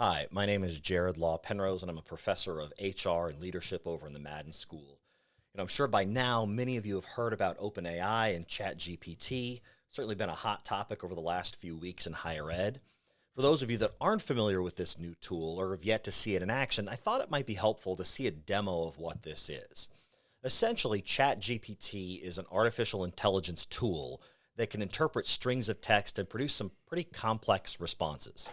Hi, my name is Jared Law-Penrose, and I'm a professor of HR and leadership over in the Madden School. I'm sure by now many of you have heard about OpenAI and ChatGPT. Certainly been a hot topic over the last few weeks in higher ed. For those of you that aren't familiar with this new tool or have yet to see it in action, I thought it might be helpful to see a demo of what this is. Essentially, ChatGPT is an artificial intelligence tool that can interpret strings of text and produce some pretty complex responses.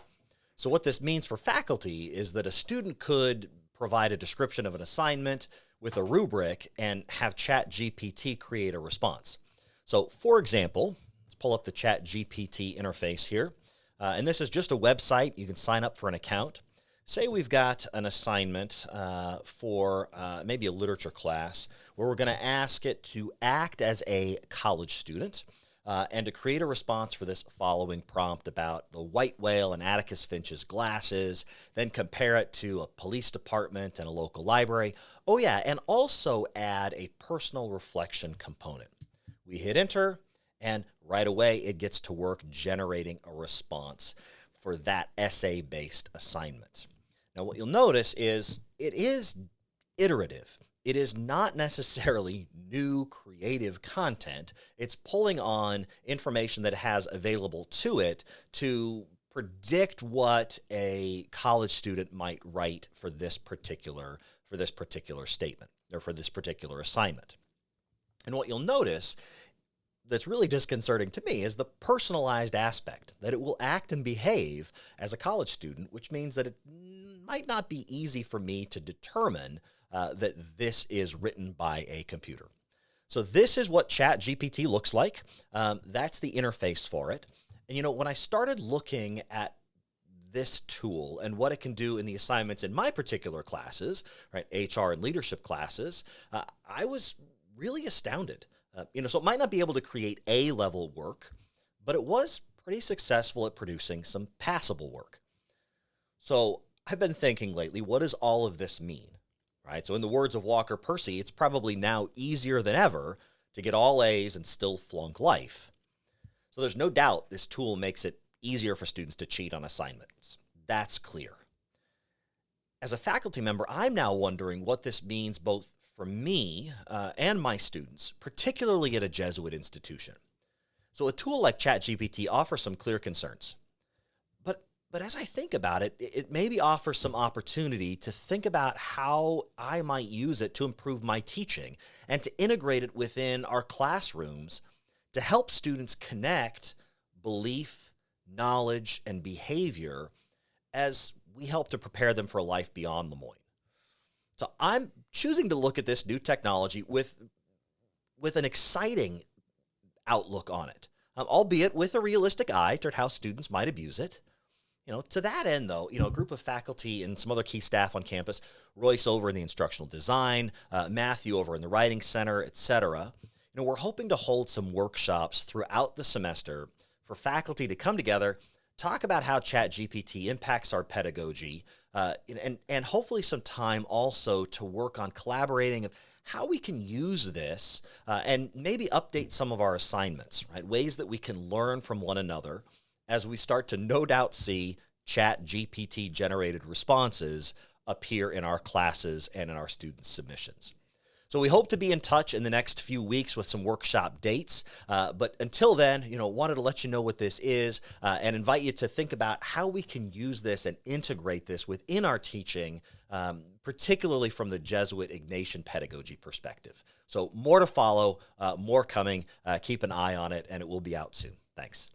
So what this means for faculty is that a student could provide a description of an assignment with a rubric and have ChatGPT create a response. So for example, let's pull up the ChatGPT interface here. And this is just a website. You can sign up for an account. Say we've got an assignment for maybe a literature class where we're going to ask it to act as a college student and to create a response for this following prompt about the white whale and Atticus Finch's glasses, then compare it to a police department and a local library. Oh yeah, and also add a personal reflection component. We hit enter, and right away it gets to work generating a response for that essay-based assignment. Now what you'll notice is it is iterative. It is not necessarily new creative content. It's pulling on information that it has available to it to predict what a college student might write for this particular statement or for this particular assignment. And what you'll notice that's really disconcerting to me is the personalized aspect, that it will act and behave as a college student, which means that it might not be easy for me to determine that this is written by a computer. So this is what ChatGPT looks like. That's the interface for it. And when I started looking at this tool and what it can do in the assignments in my particular classes, right, HR and leadership classes, I was really astounded. So it might not be able to create A-level work, but it was pretty successful at producing some passable work. So I've been thinking lately, what does all of this mean? Right? So in the words of Walker Percy, it's probably now easier than ever to get all A's and still flunk life. So there's no doubt this tool makes it easier for students to cheat on assignments. That's clear. As a faculty member, I'm now wondering what this means both for me and my students, particularly at a Jesuit institution. So a tool like ChatGPT offers some clear concerns. But as I think about it, it maybe offers some opportunity to think about how I might use it to improve my teaching and to integrate it within our classrooms to help students connect belief, knowledge, and behavior as we help to prepare them for a life beyond the Moyne. So I'm choosing to look at this new technology with an exciting outlook on it, albeit with a realistic eye toward how students might abuse it. To that end, though, a group of faculty and some other key staff on campus, Royce over in the instructional design, Matthew over in the writing center, etc., we're hoping to hold some workshops throughout the semester for faculty to come together, talk about how ChatGPT impacts our pedagogy, and hopefully some time also to work on collaborating of how we can use this and maybe update some of our assignments, right? Ways that we can learn from one another as we start to no doubt see ChatGPT generated responses appear in our classes and in our students' submissions. So we hope to be in touch in the next few weeks with some workshop dates. But until then, wanted to let you know what this is and invite you to think about how we can use this and integrate this within our teaching, particularly from the Jesuit Ignatian pedagogy perspective. So more to follow, more coming. Keep an eye on it, and it will be out soon. Thanks.